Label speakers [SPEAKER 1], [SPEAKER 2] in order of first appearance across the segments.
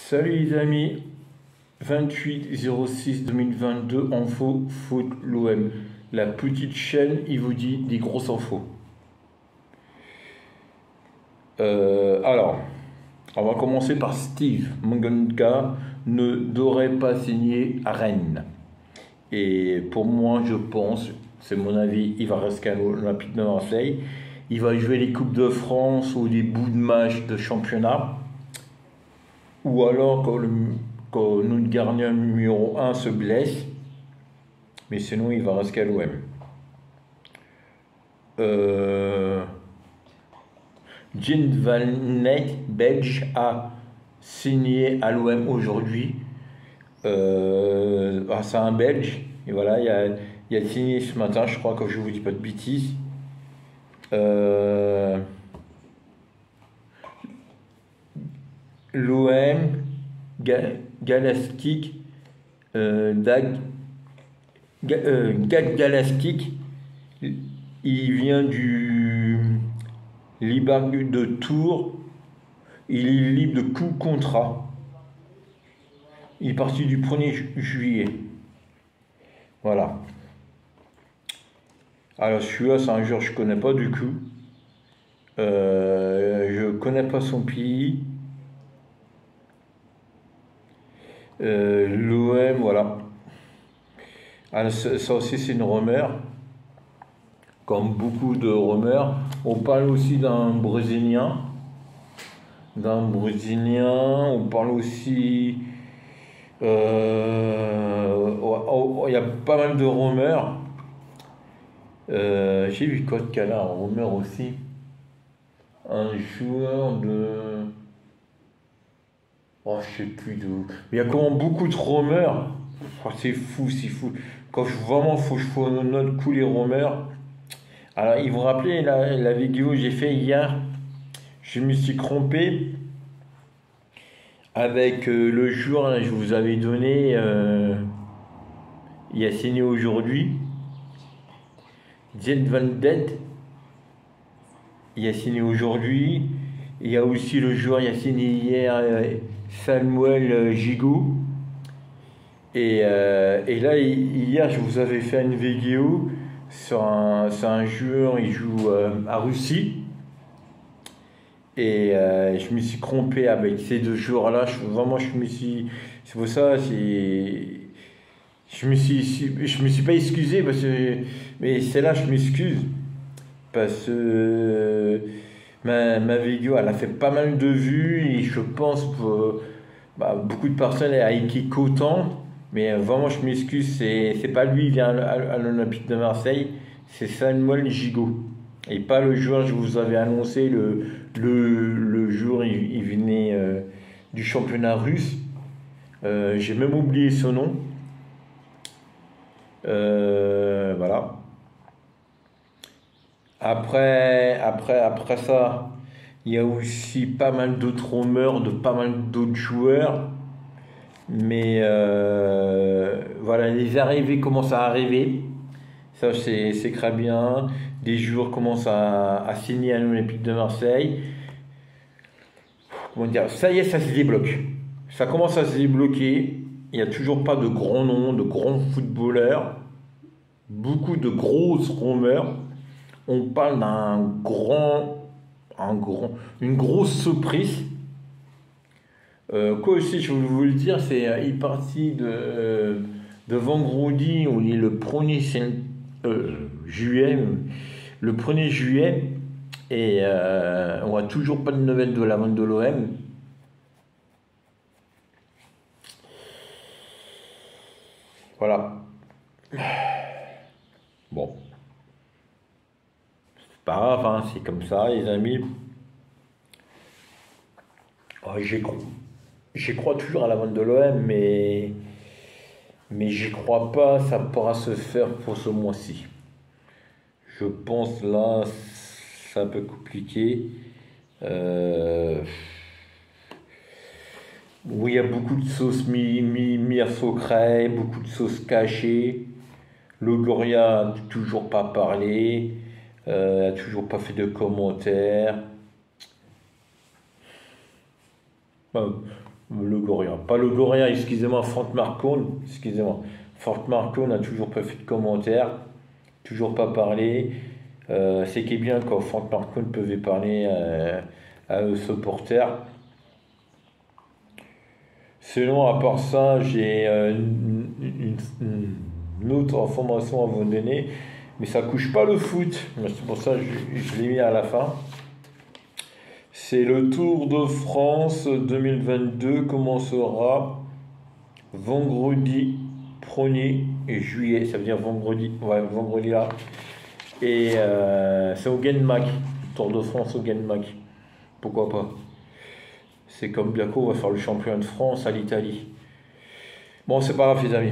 [SPEAKER 1] Salut les amis, 28-06-2022, info foot l'OM. La petite chaîne, il vous dit des grosses infos. Alors, on va commencer par Steve Manganga ne devrait pas signer à Rennes. Et pour moi, je pense, c'est mon avis, il va rester à l'Olympique de Marseille. Il va jouer les Coupes de France ou des bouts de match de championnat. Ou alors quand notre gardien numéro 1 se blesse. Mais sinon, il va rester à l'OM. Jean Van Eyck, belge, a signé à l'OM aujourd'hui. C'est un belge. Et voilà, il a signé ce matin, je crois, quand je vous dis pas de bêtises. L'OM, Galastic, Galastic, il vient du Liban de Tours, il est libre de tout contrat. Il est parti du 1er juillet. Voilà. Alors celui-là, c'est un joueur que je connais pas du coup. Je connais pas son pays. L'OM, voilà. Alors, ça aussi, c'est une rumeur. Comme beaucoup de rumeurs. On parle aussi d'un Brésilien. On parle aussi. Il y a pas mal de rumeurs. J'ai vu Code Cala en rumeur aussi. Un joueur de. Oh, je sais plus d'où. Mais il y a quand même beaucoup de rumeurs. Oh, c'est fou, c'est fou. Quand vraiment faut que je note coup les rumeurs. Alors, ils vous rappelez la vidéo que j'ai fait hier. Je me suis trompé avec le jour que je vous avais donné. Il a signé aujourd'hui. Jet Van Dent. Il a signé aujourd'hui. Il y a aussi le joueur, il a signé hier. Samuel Gigot. Et là, hier, je vous avais fait une vidéo sur un joueur, il joue à Russie. Et je me suis trompé avec ces deux joueurs-là. C'est pour ça, je me suis pas excusé, mais c'est là, je m'excuse. Parce que ma vidéo, elle a fait pas mal de vues et je pense que beaucoup de personnes a été contentes, mais vraiment je m'excuse, c'est pas lui qui vient à l'Olympique de Marseille, c'est Samuel Gigot. Et pas le joueur que je vous avais annoncé, le jour il venait du championnat russe. J'ai même oublié son nom. Voilà. Après ça, il y a aussi pas mal d'autres rumeurs de pas mal d'autres joueurs. Mais voilà, les arrivées commencent à arriver. Ça, c'est très bien. Des joueurs commencent à signer à l'Olympique de Marseille. Comment dire, ça y est, ça se débloque. Ça commence à se débloquer. Il n'y a toujours pas de grands noms, de grands footballeurs. Beaucoup de grosses rumeurs. On parle une grosse surprise. Quoi aussi, je voulais vous le dire, c'est il est parti de vendredi, on est le 1er juillet, le 1er juillet, et on n'a toujours pas de nouvelles de la vente de l'OM. Voilà. Bon. C'est pas grave, hein, c'est comme ça, les amis. Oh, j'y crois toujours à la vente de l'OM, mais j'y crois pas, ça pourra se faire pour ce mois-ci. Je pense là, c'est un peu compliqué. Oui, il y a beaucoup de sauces mis à secret, beaucoup de sauces cachées. Logoria n'a toujours pas parlé, n'a toujours pas fait de commentaires. Le Goria. Pas le Goria, excusez-moi, Franck Marcon. Excusez-moi. Franck Marcon n'a toujours pas fait de commentaire, toujours pas parlé. C'est qui est bien quand Franck Marcon pouvait parler à eux supporters. Sinon, à part ça, j'ai une autre information à vous donner, mais ça couche pas le foot. C'est pour ça que je l'ai mis à la fin. C'est le Tour de France 2022 commencera vendredi 1er juillet. Ça veut dire vendredi, ouais, vendredi là. Et c'est au Genmac, Tour de France au Genmac. Pourquoi pas? C'est comme bientôt on va faire le championnat de France à l'Italie. Bon, c'est pas grave, les amis.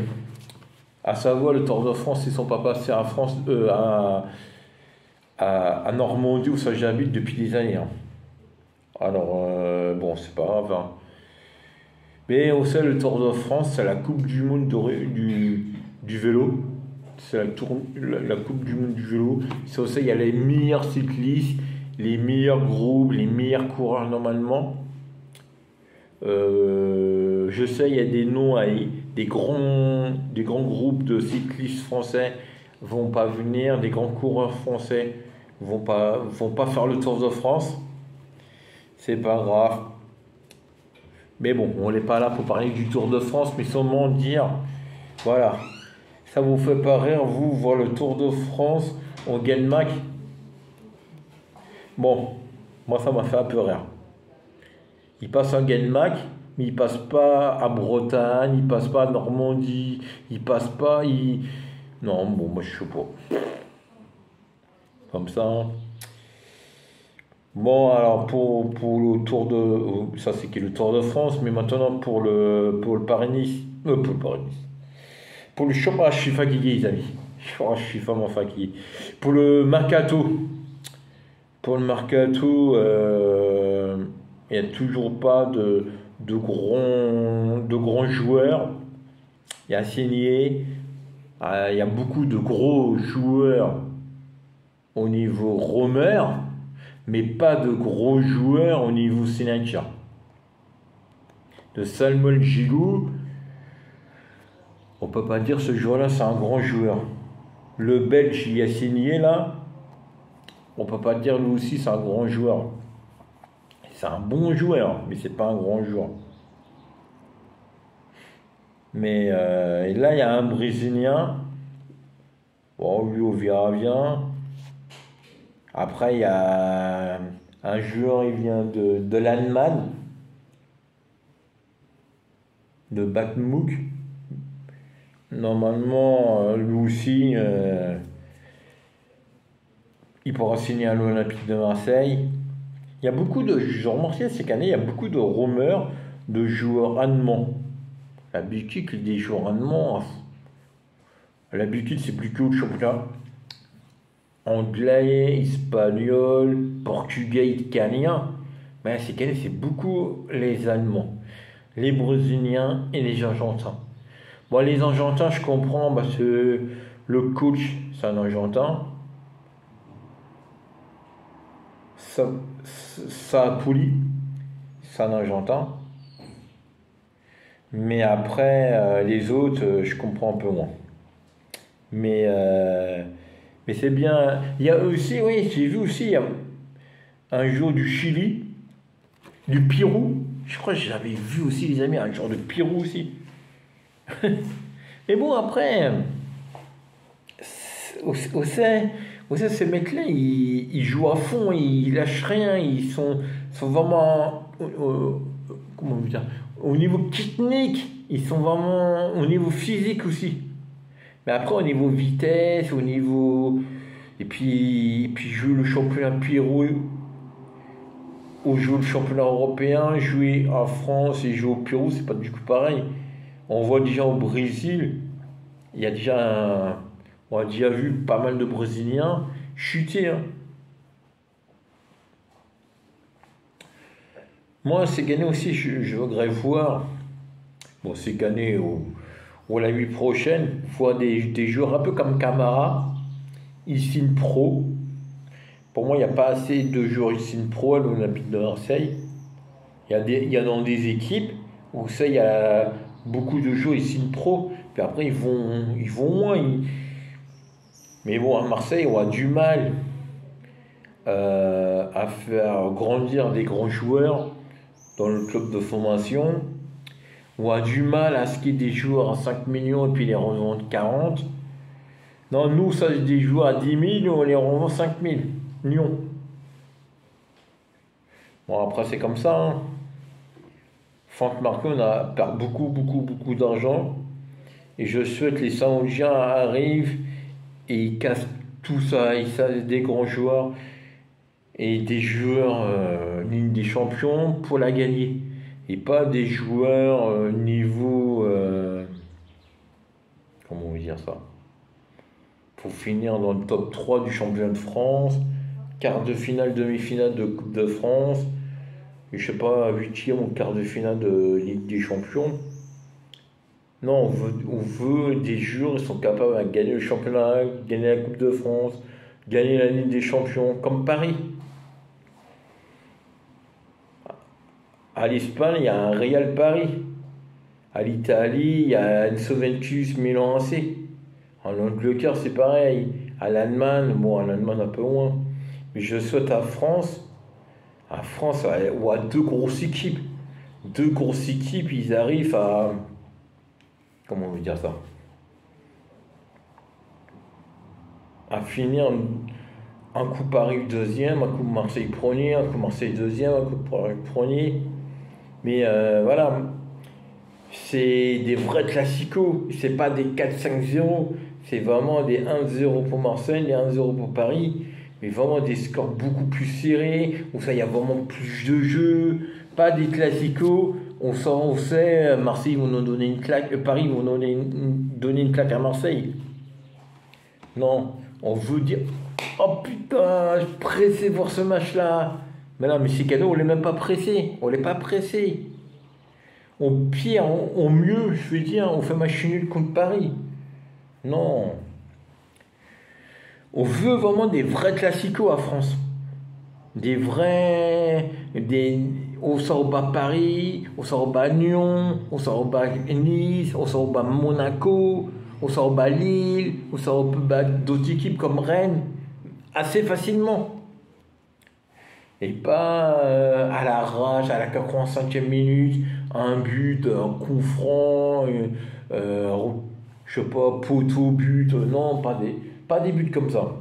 [SPEAKER 1] À Savoie, le Tour de France, ils sont pas passés à France, à Normandie où ça j'habite depuis des années, hein. Alors, bon, c'est pas grave, hein. Mais on sait, le Tour de France, c'est la Coupe du Monde du vélo. C'est la Coupe du Monde du vélo. C'est aussi, il y a les meilleurs cyclistes, les meilleurs groupes, les meilleurs coureurs normalement. Je sais, il y a des noms, des grands groupes de cyclistes français vont pas venir, des grands coureurs français vont pas faire le Tour de France. C'est pas grave. Mais bon, on n'est pas là pour parler du Tour de France, mais seulement dire, voilà, ça vous fait pas rire, vous, voir le Tour de France au Genmac? Bon, moi ça m'a fait un peu rire. Il passe en Genmac, mais il passe pas à Bretagne, il passe pas à Normandie, il passe pas, Non, bon, moi je sais pas. Comme ça, hein. Bon, alors pour le Tour de... Ça c'est qui le Tour de France, mais maintenant pour le Paris-Nice... pour le Paris-Nice. Pour le championnat, je suis fatigué, les amis. Je suis vraiment fatigué. Pour le Mercato. Pour le Mercato, il n'y a toujours pas de grands joueurs. Il y a signé. Il y a beaucoup de gros joueurs au niveau Romer, mais pas de gros joueurs au niveau Sénatia. De Samuel Giroud, on peut pas dire ce joueur-là c'est un grand joueur. Le Belge il a signé là, on peut pas dire lui aussi c'est un grand joueur. C'est un bon joueur, mais c'est pas un grand joueur. Mais et là il y a un Brésilien, bon lui on verra bien. Après il y a un joueur, il vient de l'Allemagne, de Batmouk. Normalement, lui aussi, il pourra signer à l'Olympique de Marseille. Il y a beaucoup de, je remarquais cette année, il y a beaucoup de rumeurs de joueurs allemands. L'habitude des joueurs allemands, l'habitude c'est plutôt le championnat anglais, espagnol, portugais, italien. Mais cette année c'est beaucoup les Allemands, les Brésiliens et les Argentins. Bon, les Argentins, je comprends, parce que le coach, c'est un Argentin. Sapouli, c'est un Argentin. Mais après, les autres, je comprends un peu moins. Mais c'est bien. Il y a aussi, oui, j'ai vu aussi, il y a un joueur du Chili, du Pérou. Je crois que j'avais vu aussi, les amis, un joueur de Pérou aussi. Mais bon, après, ces mecs-là, ils jouent à fond, ils lâchent rien, sont vraiment, comment dire, au niveau technique, ils sont vraiment au niveau physique aussi. Mais après, au niveau vitesse, au niveau. Et puis jouer le championnat Pérou, ou jouer le championnat européen, jouer en France et jouer au Pérou, c'est pas du tout pareil. On voit déjà au Brésil, il y a déjà on a déjà vu pas mal de Brésiliens chuter, hein. Moi, c'est gagné aussi, je voudrais voir, bon, c'est gagné ou la nuit prochaine, voir des joueurs un peu comme Camara, ils signent pro. Pour moi, il n'y a pas assez de joueurs qui signent pro à l'Olympique de Marseille. Il y a dans des équipes où ça, il y a beaucoup de joueurs, ils signent pro, puis après ils vont moins. Mais bon, à Marseille, on a du mal à faire grandir des grands joueurs dans le club de formation. On a du mal à ce qu'il y ait des joueurs à 5 millions et puis les revendre 40. Non, nous, ça, c'est des joueurs à 10 000, on les revend 5 000. Lyon. Bon, après, c'est comme ça. Hein. Franck Marcon perd beaucoup d'argent. Et je souhaite que les Saoudiens arrivent et ils cassent tout ça. Ils savent des grands joueurs et des joueurs Ligue des Champions pour la gagner. Et pas des joueurs niveau. Comment on veut dire ça? Pour finir dans le top 3 du championnat de France, quart de finale, demi-finale de Coupe de France, et je sais pas, huitième ou quart de finale de Ligue des Champions. Non, on veut des joueurs qui sont capables de gagner le championnat, gagner la Coupe de France, gagner la Ligue des Champions, comme Paris. À l'Espagne, il y a un Real Paris. À l'Italie, il y a une Juventus Milan AC. En Angleterre, c'est pareil. À l'Allemagne, bon, à l'Allemagne un peu moins. Mais je souhaite à France, où à deux grosses équipes. Deux grosses équipes, ils arrivent à. Comment on veut dire ça? À finir un coup Paris deuxième, un coup Marseille premier, un coup Marseille deuxième, un coup Paris premier. Mais voilà, c'est des vrais classicos. C'est pas des 4-5-0. C'est vraiment des 1-0 pour Marseille, des 1-0 pour Paris. Mais vraiment des scores beaucoup plus serrés, où ça, il y a vraiment plus de jeux. Pas des classicos. On sait, Marseille vont nous donner une claque, Paris vont donner une claque à Marseille. Non, on veut dire, oh putain, je suis pressé pour ce match-là. Mais non, mais c'est cadeau, on l'est même pas pressé. On l'est pas pressé. Au pire, au mieux, je veux dire, on fait match nul contre Paris. Non. On veut vraiment des vrais classicos à France. Des vrais. On sort au bas Paris, on sort au bas Lyon, on sort au bas Nice, on sort au bas Monaco, on sort au bas Lille, on sort au bas d'autres équipes comme Rennes. Assez facilement. Et pas à l'arrache, à la 85e minute, un but, un coup franc, je sais pas, poteau, but. Non, pas des buts comme ça.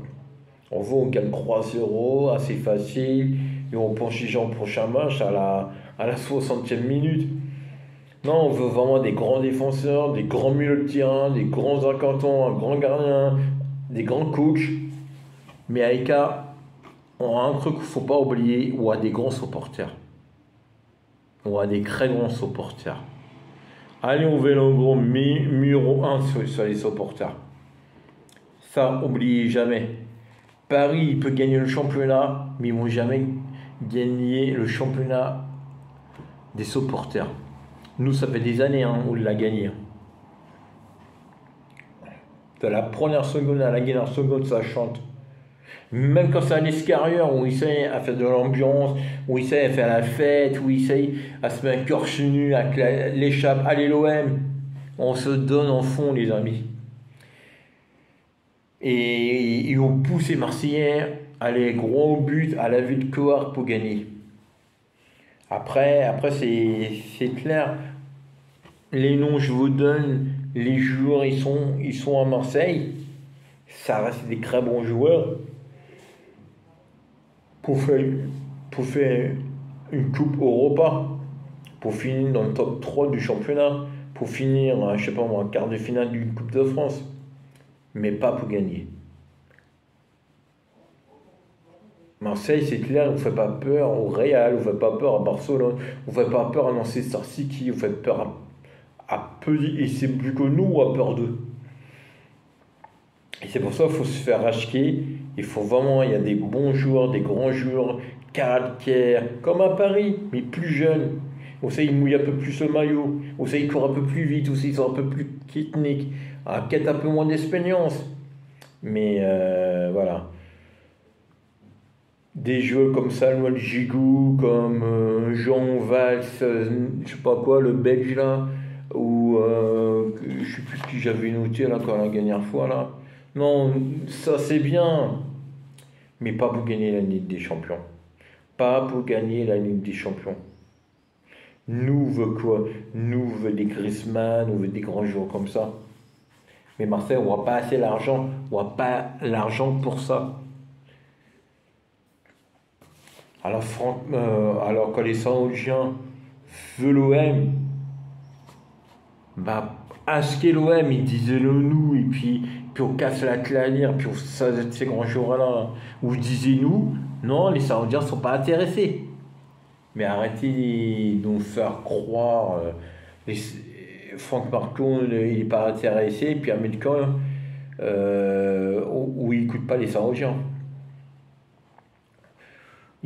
[SPEAKER 1] On gagne 3-0, assez facile, et on penche les gens au prochain match à la 60e minute. Non, on veut vraiment des grands défenseurs, des grands milieux de terrain, des grands incantons, un grand gardien, des grands coachs. Mais avec on a un truc qu'il ne faut pas oublier, on a des grands supporters. On a des très grands supporters. Allez, on va le gros numéro 1 sur les supporters. Ça, oubliez jamais. Paris, il peut gagner le championnat, mais ils ne vont jamais gagner le championnat des supporters. Nous, ça fait des années on l'a gagné. De la première seconde à la dernière seconde, ça chante. Même quand c'est à l'extérieur, où ils essayent à faire de l'ambiance, où ils essayent à faire la fête, où ils essayent à se mettre un cœur nu avec l'échappe. Allez l'OM, on se donne en fond les amis. Et ils ont poussé Marseillais à aller gros but à la vue de Coar pour gagner. Après c'est clair. Les noms, je vous donne, les joueurs, ils sont à Marseille. Ça reste des très bons joueurs. Pour faire une Coupe Europa, pour finir dans le top 3 du championnat, pour finir, je sais pas moi, un quart de finale d'une Coupe de France, mais pas pour gagner. Marseille, c'est clair, on ne fait pas peur au Real, on ne fait pas peur à Barcelone, on ne fait pas peur à Manchester City, on fait peur à peu, et c'est plus que nous à peur d'eux. Et c'est pour ça qu'il faut se faire racheter. Il faut vraiment, il y a des bons joueurs, des grands joueurs, caractère, comme à Paris, mais plus jeunes. On sait ils mouillent un peu plus le maillot, on sait ils courent un peu plus vite, aussi ils sont un peu plus techniques, peut-être un peu moins d'expérience. Mais voilà. des joueurs comme Samuel Gigou, comme Jean Valls, je sais pas quoi, le Belge là, ou je sais plus ce que j'avais noté là quand la dernière fois là. Non, ça c'est bien, mais pas pour gagner la Ligue des Champions. Pas pour gagner la Ligue des Champions. Nous veut quoi? Nous veut des Griezmann, nous veut des grands joueurs comme ça. Mais Marseille, on voit pas assez l'argent, on voit pas l'argent pour ça. Alors que les Saoudiens veulent l'OM, bah, acheter l'OM, ils disaient le nous, et puis on casse la clairière, puis on ces grands joueurs-là, ou disaient nous, non, les Saoudiens ne sont pas intéressés. Mais arrêtez de nous faire croire, Franck Marcon, il n'est pas intéressé, puis Américain, où il n'écoute pas les Saoudiens.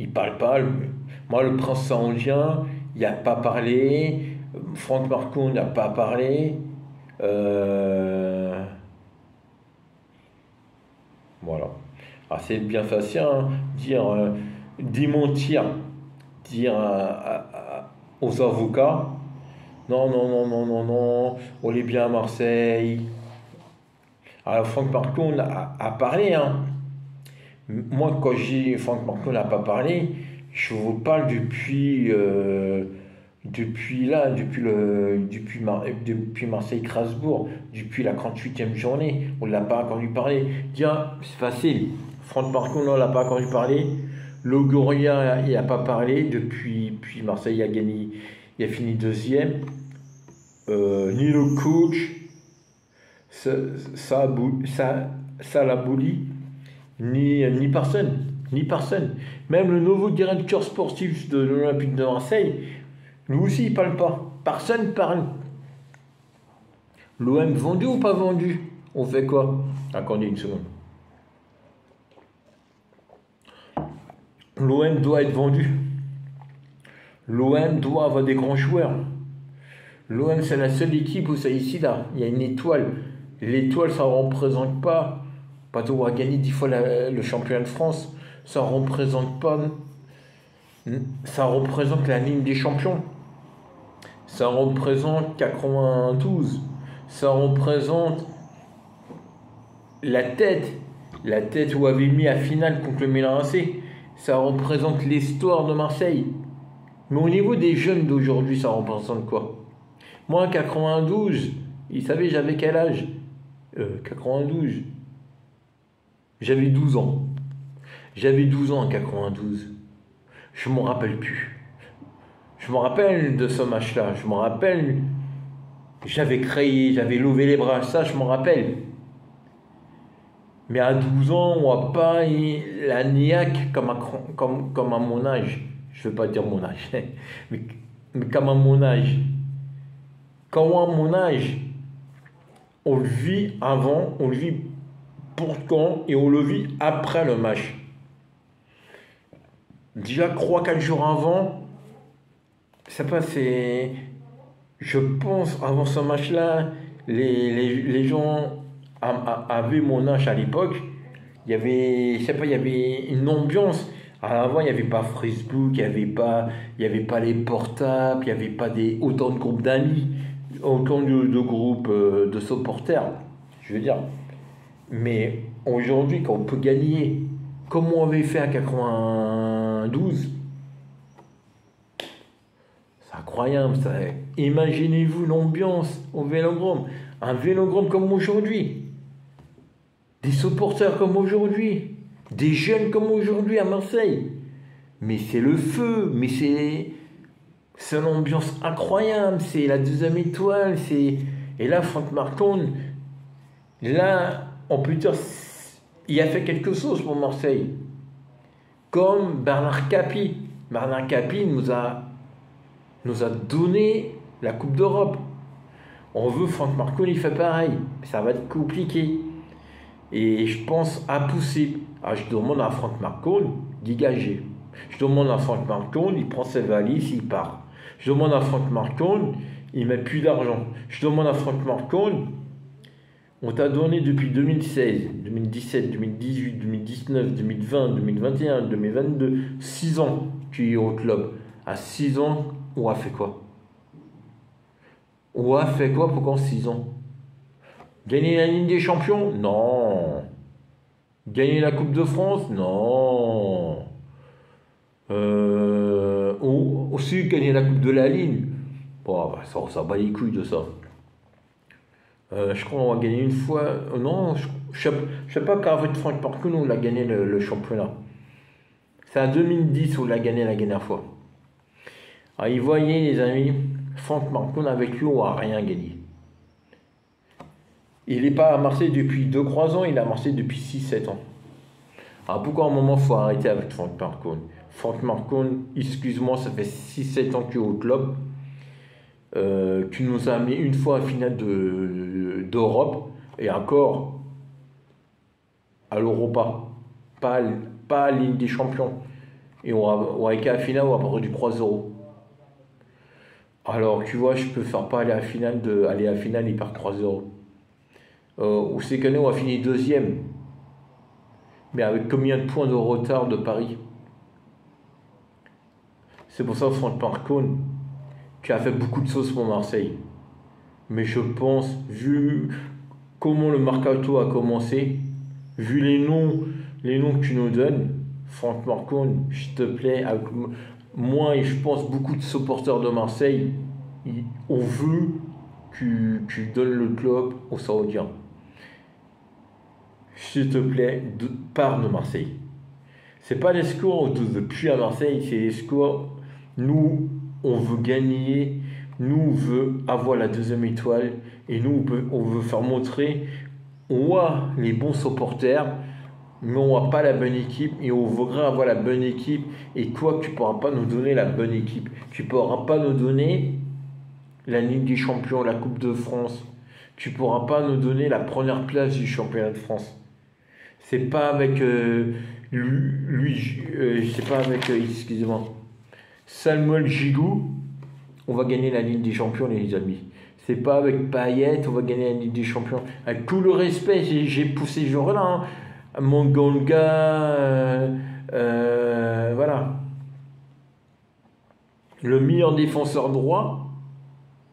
[SPEAKER 1] Il parle pas. Moi, le prince saoudien, il n'a pas parlé. Franck Marcon n'a pas parlé. Voilà. Alors, c'est bien facile, hein, démentir, dire aux avocats, non, non, non, non, non, non, on est bien à Marseille. Alors, Franck Marcon a parlé, hein. Moi, quand j'ai Franck Marcon n'a pas parlé, je vous parle depuis Marseille-Crasbourg, depuis la 38e journée, on ne l'a pas entendu parler. Tiens, c'est facile. Franck Marcon, on ne l'a pas entendu parler. Logoria, il n'a pas parlé depuis. Puis Marseille a gagné, il a fini deuxième. Ni le coach, Salabouli, ni personne. Ni personne. Même le nouveau directeur sportif de l'Olympique de Marseille, lui aussi, il ne parle pas. Personne ne parle. L'OM vendu ou pas vendu? On fait quoi? Attendez une seconde. L'OM doit être vendu. L'OM doit avoir des grands joueurs. L'OM, c'est la seule équipe où c'est ici, là. Il y a une étoile. L'étoile, ça ne représente pas. Pas devoir gagner 10 fois le championnat de France. Ça représente pas. Ça représente la Ligue des Champions. Ça représente 92. Ça représente la tête. La tête où avait mis à finale contre le Milan AC. Ça représente l'histoire de Marseille. Mais au niveau des jeunes d'aujourd'hui, ça représente quoi? Moi, en 92, ils savaient j'avais quel âge? 92. J'avais 12 ans. J'avais 12 ans en 92. Je ne m'en rappelle plus. Je me rappelle de ce match-là. Je me rappelle. J'avais crié, j'avais levé les bras. Ça, je m'en rappelle. Mais à 12 ans, on n'a pas la niaque comme à mon âge. Je ne veux pas dire mon âge. mais comme à mon âge. Quand à mon âge, on le vit avant, on le vit pourtant et on le vit après le match. Déjà 3-4 jours avant, je pense, avant ce match-là, les gens avaient mon âge à l'époque. Il y avait une ambiance. Avant, il n'y avait pas Facebook, il n'y avait pas les portables, il n'y avait pas autant de groupes d'amis, autant de groupes de supporters, je veux dire. Mais aujourd'hui, quand on peut gagner, comme on avait fait en 92, c'est incroyable. Imaginez-vous l'ambiance au Vélodrome. Un Vélodrome comme aujourd'hui. Des supporters comme aujourd'hui. Des jeunes comme aujourd'hui à Marseille. Mais c'est le feu. Mais c'est l'ambiance incroyable. C'est la deuxième étoile. Et là, Franck Marcon, là, on peut dire, il a fait quelque chose pour Marseille. Comme Bernard Capi. Bernard Capi nous a donné la Coupe d'Europe. On veut Franck Marcon, il fait pareil. Ça va être compliqué. Et je pense impossible. Je demande à Franck Marcon dégager. Je demande à Franck Marcon, il prend ses valises, il part. Je demande à Franck Marcon, il met plus d'argent. Je demande à Franck Marcon, On t'a donné depuis 2016, 2017, 2018, 2019, 2020, 2021, 2022, 6 ans tu es au club. À 6 ans, on a fait quoi? On a fait quoi pendant 6 ans? Gagner la Ligue des Champions? Non. Gagner la Coupe de France? Non. Aussi gagner la Coupe de la Ligue? Bon, bah, ça bat les couilles de ça. Je crois qu'on va gagner une fois. Non, je sais pas qu'avec Franck Parcoun on a gagné le championnat. C'est en 2010 où on l'a gagné la dernière fois. Alors, vous voyez, les amis, Franck Parcoun avec lui, on n'a rien gagné. Il n'est pas à Marseille depuis 2-3 ans, il est à Marseille depuis 6-7 ans. Alors pourquoi à un moment il faut arrêter avec Franck Marcon? Franck Marcon, excuse-moi, ça fait 6-7 ans que tu es au club. Tu nous as amené une fois à finale d'Europe et encore à l'Europa, pas à Ligue des Champions. Et on a été à la finale, on a perdu 3-0. Alors tu vois, je peux faire pas aller à la finale, il perd 3-0. Ou c'est qu'année, on a fini deuxième. Mais avec combien de points de retard de Paris? C'est pour ça que Franck Marcon, tu as fait beaucoup de choses pour Marseille. Mais je pense, vu comment le mercato a commencé, vu les noms que tu nous donnes, Franck Marcon, s'il te plaît, avec moi et je pense beaucoup de supporters de Marseille, on veut que tu donnes le club aux Saoudiens. S'il te plaît, pars de Marseille. C'est pas les scores de plus à Marseille, c'est les scores. Nous, on veut gagner, nous, on veut avoir la deuxième étoile, et nous, on veut faire montrer, on a les bons supporters, mais on n'a pas la bonne équipe, et on voudrait avoir la bonne équipe, et toi, tu ne pourras pas nous donner la bonne équipe. Tu ne pourras pas nous donner la Ligue des Champions, la Coupe de France. Tu ne pourras pas nous donner la première place du championnat de France. C'est pas avec c'est pas avec, excusez-moi, Samuel Gigoud, on va gagner la Ligue des Champions, les amis. C'est pas avec Payet, on va gagner la Ligue des Champions. Avec tout le respect, j'ai poussé ce jour-là. Hein. Manganga, voilà. Le meilleur défenseur droit,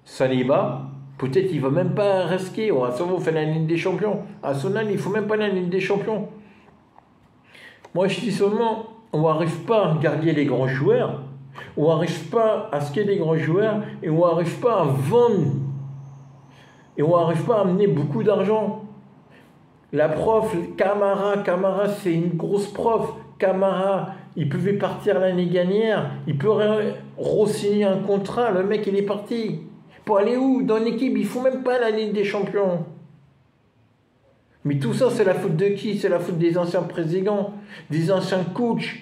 [SPEAKER 1] Saliba, peut-être il ne va même pas risquer. On va sûrement faire la Ligue des Champions. À Sonal, il ne faut même pas la Ligue des Champions. Moi, je dis seulement, on n'arrive pas à garder les grands joueurs. On n'arrive pas à squer les grands joueurs. Et on n'arrive pas à vendre. Et on n'arrive pas à amener beaucoup d'argent. La prof, Camara, c'est une grosse prof. Camara, il pouvait partir l'année dernière. Il peut re-signer un contrat. Le mec, il est parti. Pour aller où? Dans l'équipe, il ne faut même pas la Ligue des Champions. Mais tout ça, c'est la faute de qui? C'est la faute des anciens présidents, des anciens coachs,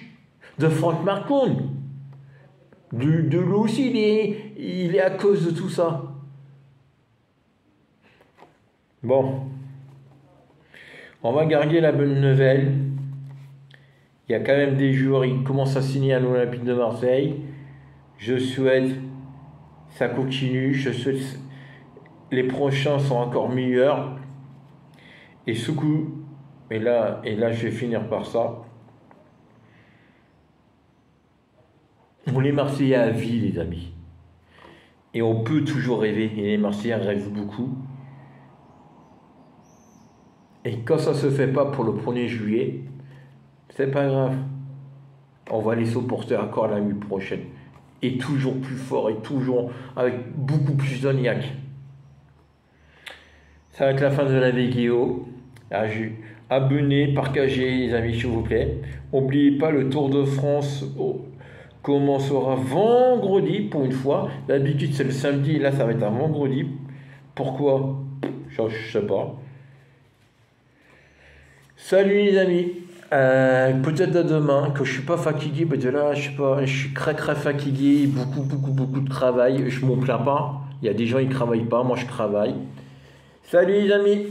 [SPEAKER 1] de Franck Marcon. De lui aussi, il est à cause de tout ça. Bon. On va garder la bonne nouvelle. Il y a quand même des joueurs qui commencent à signer à l'Olympique de Marseille. Je souhaite ça continue. Je souhaite les prochains sont encore meilleurs. Et ce coup, et là je vais finir par ça. On est Marseillais à vie, les amis. Et on peut toujours rêver. Et les Marseillais rêvent beaucoup. Et quand ça ne se fait pas pour le 1er juillet, c'est pas grave. On va les supporter encore la nuit prochaine. Et toujours plus fort, et toujours avec beaucoup plus d'oniaque. Ça va être la fin de la vidéo. Abonnez, partagez les amis s'il vous plaît. N'oubliez pas, le Tour de France commencera vendredi pour une fois. D'habitude c'est le samedi, là ça va être un vendredi. Pourquoi? Je sais pas. Salut les amis. Peut-être à demain, que je suis pas fatigué, parce que là je sais pas, je suis très fatigué, beaucoup de travail. Je m'en plains pas. Il y a des gens qui travaillent pas, moi je travaille. Salut les amis.